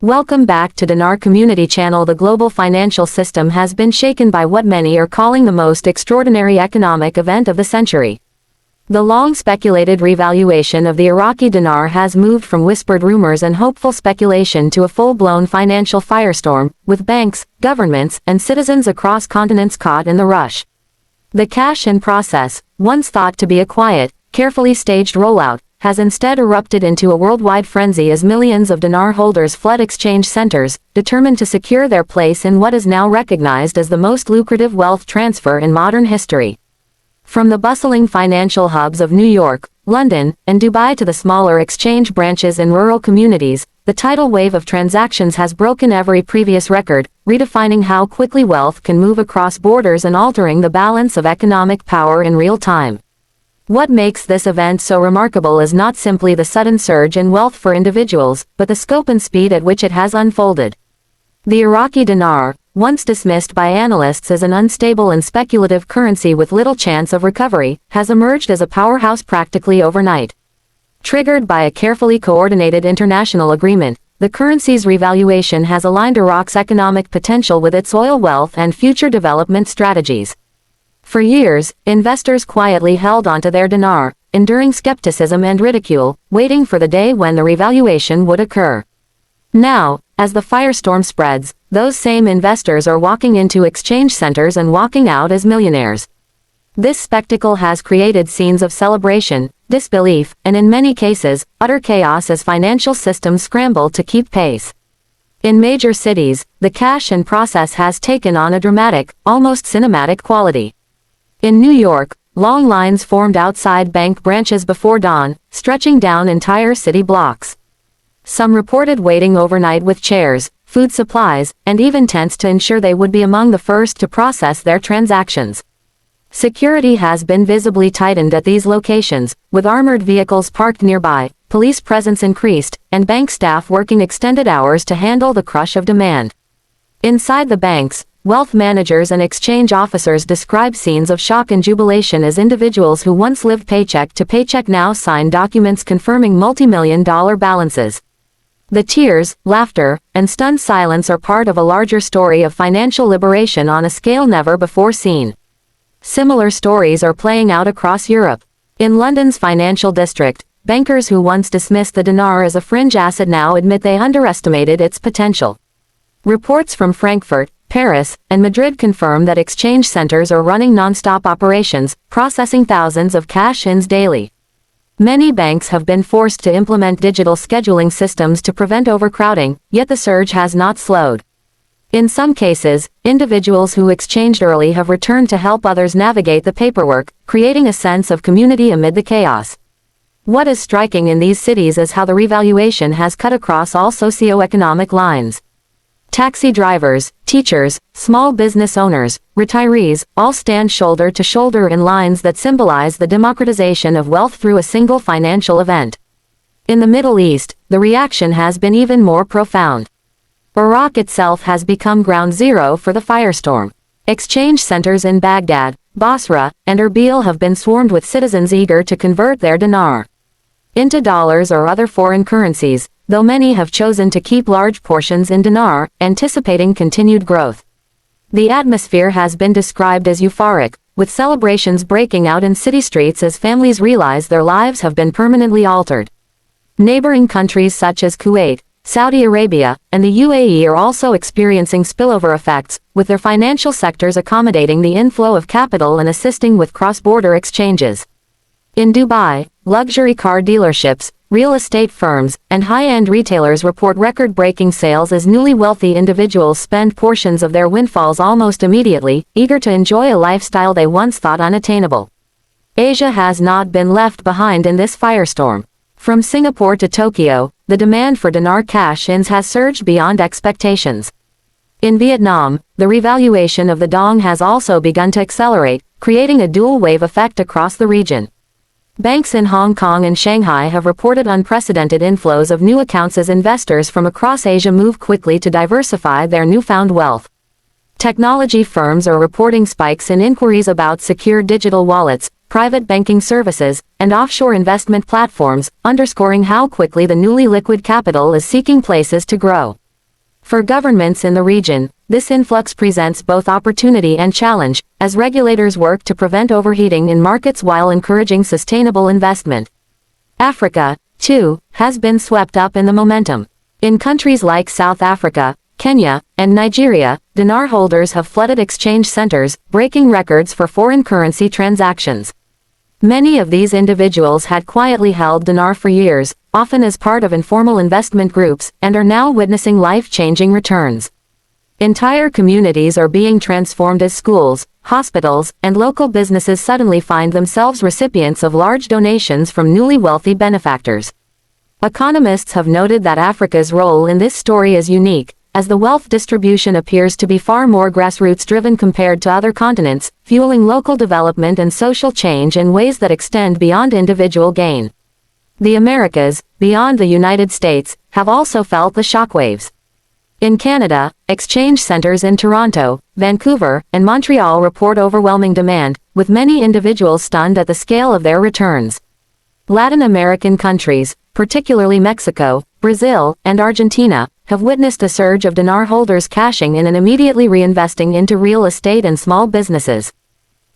Welcome back to Dinar Community Channel. The global financial system has been shaken by what many are calling the most extraordinary economic event of the century. The long-speculated revaluation of the Iraqi dinar has moved from whispered rumors and hopeful speculation to a full-blown financial firestorm, with banks, governments, and citizens across continents caught in the rush. The cash-in process, once thought to be a quiet, carefully staged rollout, has instead erupted into a worldwide frenzy as millions of dinar holders flood exchange centers, determined to secure their place in what is now recognized as the most lucrative wealth transfer in modern history. From the bustling financial hubs of New York, London, and Dubai to the smaller exchange branches in rural communities, the tidal wave of transactions has broken every previous record, redefining how quickly wealth can move across borders and altering the balance of economic power in real time. What makes this event so remarkable is not simply the sudden surge in wealth for individuals, but the scope and speed at which it has unfolded. The Iraqi dinar, once dismissed by analysts as an unstable and speculative currency with little chance of recovery, has emerged as a powerhouse practically overnight. Triggered by a carefully coordinated international agreement, the currency's revaluation has aligned Iraq's economic potential with its oil wealth and future development strategies. For years, investors quietly held onto their dinar, enduring skepticism and ridicule, waiting for the day when the revaluation would occur. Now, as the firestorm spreads, those same investors are walking into exchange centers and walking out as millionaires. This spectacle has created scenes of celebration, disbelief, and in many cases, utter chaos as financial systems scramble to keep pace. In major cities, the cash-in process has taken on a dramatic, almost cinematic quality. In New York, long lines formed outside bank branches before dawn, stretching down entire city blocks. Some reported waiting overnight with chairs, food supplies, and even tents to ensure they would be among the first to process their transactions. Security has been visibly tightened at these locations, with armored vehicles parked nearby, police presence increased, and bank staff working extended hours to handle the crush of demand. Inside the banks, wealth managers and exchange officers describe scenes of shock and jubilation as individuals who once lived paycheck to paycheck now sign documents confirming multi-million-dollar balances. The tears, laughter, and stunned silence are part of a larger story of financial liberation on a scale never before seen. Similar stories are playing out across Europe. In London's financial district, bankers who once dismissed the dinar as a fringe asset now admit they underestimated its potential. Reports from Frankfurt, Paris, and Madrid confirm that exchange centers are running non-stop operations, processing thousands of cash-ins daily. Many banks have been forced to implement digital scheduling systems to prevent overcrowding, yet the surge has not slowed. In some cases, individuals who exchanged early have returned to help others navigate the paperwork, creating a sense of community amid the chaos. What is striking in these cities is how the revaluation has cut across all socioeconomic lines. Taxi drivers, teachers, small business owners, retirees, all stand shoulder to shoulder in lines that symbolize the democratization of wealth through a single financial event. In the Middle East, the reaction has been even more profound. Iraq itself has become ground zero for the firestorm. Exchange centers in Baghdad, Basra, and Erbil have been swarmed with citizens eager to convert their dinar into dollars or other foreign currencies, though many have chosen to keep large portions in dinar, anticipating continued growth. The atmosphere has been described as euphoric, with celebrations breaking out in city streets as families realize their lives have been permanently altered. Neighboring countries such as Kuwait, Saudi Arabia, and the UAE are also experiencing spillover effects, with their financial sectors accommodating the inflow of capital and assisting with cross-border exchanges. In Dubai, luxury car dealerships, real estate firms, and high-end retailers report record-breaking sales as newly wealthy individuals spend portions of their windfalls almost immediately, eager to enjoy a lifestyle they once thought unattainable. Asia has not been left behind in this firestorm. From Singapore to Tokyo, the demand for dinar cash-ins has surged beyond expectations. In Vietnam, the revaluation of the dong has also begun to accelerate, creating a dual-wave effect across the region. Banks in Hong Kong and Shanghai have reported unprecedented inflows of new accounts as investors from across Asia move quickly to diversify their newfound wealth. Technology firms are reporting spikes in inquiries about secure digital wallets, private banking services, and offshore investment platforms, underscoring how quickly the newly liquid capital is seeking places to grow. For governments in the region, this influx presents both opportunity and challenge, as regulators work to prevent overheating in markets while encouraging sustainable investment. Africa, too, has been swept up in the momentum. In countries like South Africa, Kenya, and Nigeria, dinar holders have flooded exchange centers, breaking records for foreign currency transactions. Many of these individuals had quietly held dinar for years, often as part of informal investment groups, and are now witnessing life-changing returns. Entire communities are being transformed as schools, hospitals, and local businesses suddenly find themselves recipients of large donations from newly wealthy benefactors. Economists have noted that Africa's role in this story is unique, as the wealth distribution appears to be far more grassroots-driven compared to other continents, fueling local development and social change in ways that extend beyond individual gain. The Americas, beyond the United States, have also felt the shockwaves. In Canada, exchange centers in Toronto, Vancouver, and Montreal report overwhelming demand, with many individuals stunned at the scale of their returns. Latin American countries, particularly Mexico, Brazil, and Argentina, have witnessed a surge of dinar holders cashing in and immediately reinvesting into real estate and small businesses.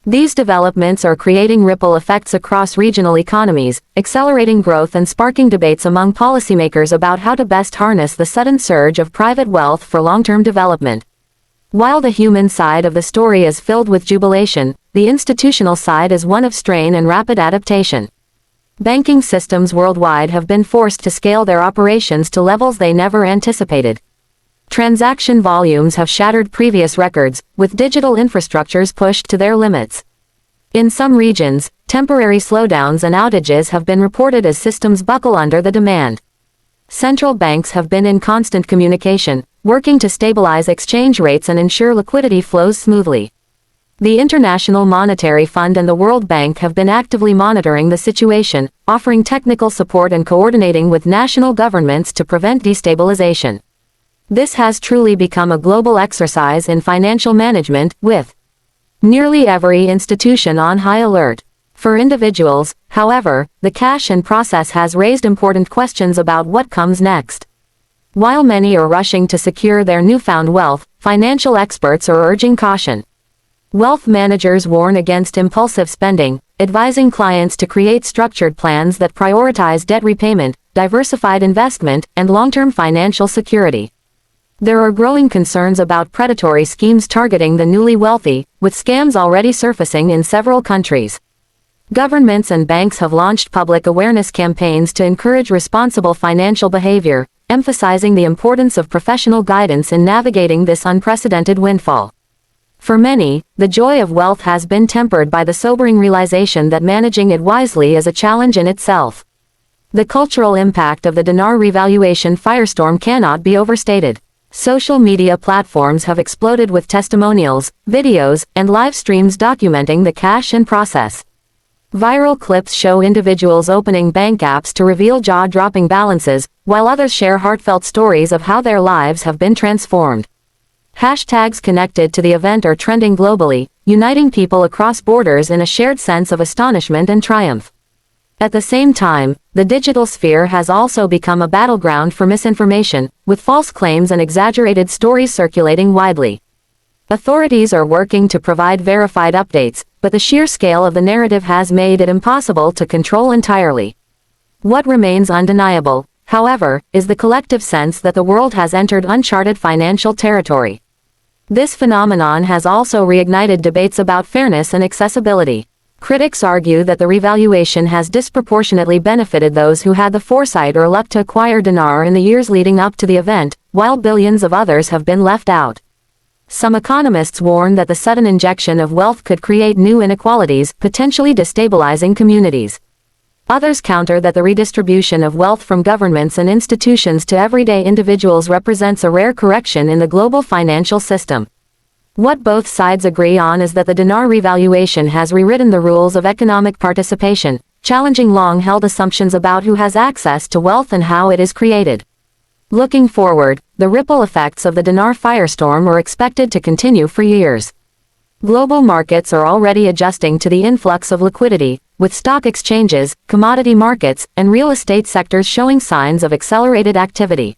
These developments are creating ripple effects across regional economies, accelerating growth and sparking debates among policymakers about how to best harness the sudden surge of private wealth for long-term development. While the human side of the story is filled with jubilation, the institutional side is one of strain and rapid adaptation. Banking systems worldwide have been forced to scale their operations to levels they never anticipated. Transaction volumes have shattered previous records, with digital infrastructures pushed to their limits. In some regions, temporary slowdowns and outages have been reported as systems buckle under the demand. Central banks have been in constant communication, working to stabilize exchange rates and ensure liquidity flows smoothly. The International Monetary Fund and the World Bank have been actively monitoring the situation, offering technical support and coordinating with national governments to prevent destabilization. This has truly become a global exercise in financial management, with nearly every institution on high alert. For individuals, however, the cash in process has raised important questions about what comes next. While many are rushing to secure their newfound wealth, financial experts are urging caution. Wealth managers warn against impulsive spending, advising clients to create structured plans that prioritize debt repayment, diversified investment, and long-term financial security. There are growing concerns about predatory schemes targeting the newly wealthy, with scams already surfacing in several countries. Governments and banks have launched public awareness campaigns to encourage responsible financial behavior, emphasizing the importance of professional guidance in navigating this unprecedented windfall. For many, the joy of wealth has been tempered by the sobering realization that managing it wisely is a challenge in itself. The cultural impact of the dinar revaluation firestorm cannot be overstated. Social media platforms have exploded with testimonials, videos, and live streams documenting the cash in process. Viral clips show individuals opening bank apps to reveal jaw-dropping balances, while others share heartfelt stories of how their lives have been transformed. Hashtags connected to the event are trending globally, uniting people across borders in a shared sense of astonishment and triumph. At the same time, the digital sphere has also become a battleground for misinformation, with false claims and exaggerated stories circulating widely. Authorities are working to provide verified updates, but the sheer scale of the narrative has made it impossible to control entirely. What remains undeniable, however, is the collective sense that the world has entered uncharted financial territory. This phenomenon has also reignited debates about fairness and accessibility. Critics argue that the revaluation has disproportionately benefited those who had the foresight or luck to acquire dinar in the years leading up to the event, while billions of others have been left out. Some economists warn that the sudden injection of wealth could create new inequalities, potentially destabilizing communities. Others counter that the redistribution of wealth from governments and institutions to everyday individuals represents a rare correction in the global financial system. What both sides agree on is that the dinar revaluation has rewritten the rules of economic participation, challenging long-held assumptions about who has access to wealth and how it is created. Looking forward, the ripple effects of the dinar firestorm are expected to continue for years. Global markets are already adjusting to the influx of liquidity, with stock exchanges, commodity markets, and real estate sectors showing signs of accelerated activity.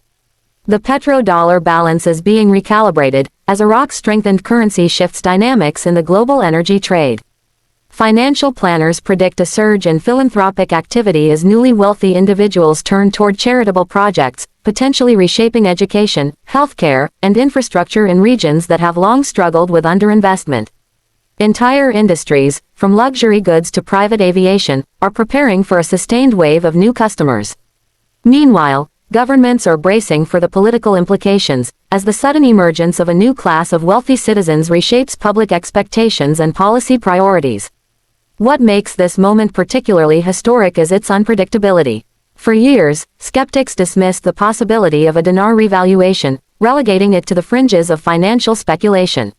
The petrodollar balance is being recalibrated, as Iraq's strengthened currency shifts dynamics in the global energy trade. Financial planners predict a surge in philanthropic activity as newly wealthy individuals turn toward charitable projects, potentially reshaping education, healthcare, and infrastructure in regions that have long struggled with underinvestment. Entire industries, from luxury goods to private aviation, are preparing for a sustained wave of new customers. Meanwhile, governments are bracing for the political implications, as the sudden emergence of a new class of wealthy citizens reshapes public expectations and policy priorities. What makes this moment particularly historic is its unpredictability. For years, skeptics dismissed the possibility of a dinar revaluation, relegating it to the fringes of financial speculation.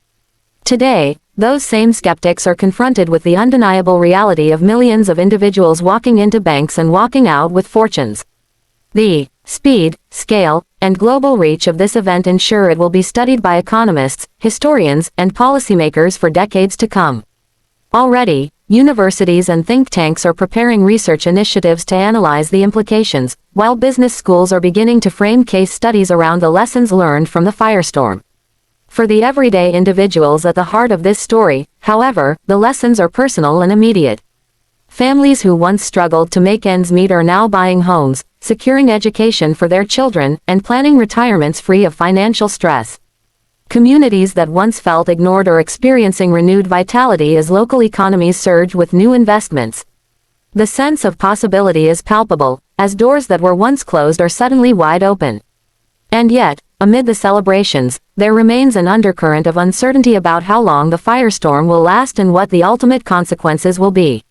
Today, those same skeptics are confronted with the undeniable reality of millions of individuals walking into banks and walking out with fortunes. The speed, scale, and global reach of this event ensure it will be studied by economists, historians, and policymakers for decades to come. Already, universities and think tanks are preparing research initiatives to analyze the implications, while business schools are beginning to frame case studies around the lessons learned from the Firestorm. For the everyday individuals at the heart of this story, however, the lessons are personal and immediate. Families who once struggled to make ends meet are now buying homes, securing education for their children, and planning retirements free of financial stress. Communities that once felt ignored are experiencing renewed vitality as local economies surge with new investments. The sense of possibility is palpable, as doors that were once closed are suddenly wide open. And yet, amid the celebrations, there remains an undercurrent of uncertainty about how long the firestorm will last and what the ultimate consequences will be.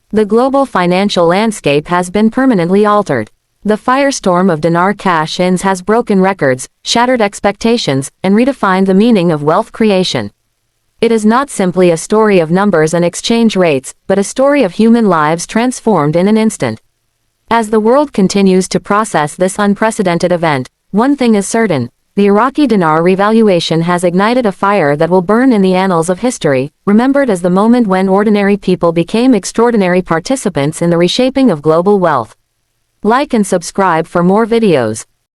The global financial landscape has been permanently altered. The firestorm of dinar cash-ins has broken records, shattered expectations, and redefined the meaning of wealth creation. It is not simply a story of numbers and exchange rates, but a story of human lives transformed in an instant. As the world continues to process this unprecedented event, one thing is certain: the Iraqi dinar revaluation has ignited a fire that will burn in the annals of history, remembered as the moment when ordinary people became extraordinary participants in the reshaping of global wealth. Like and subscribe for more videos.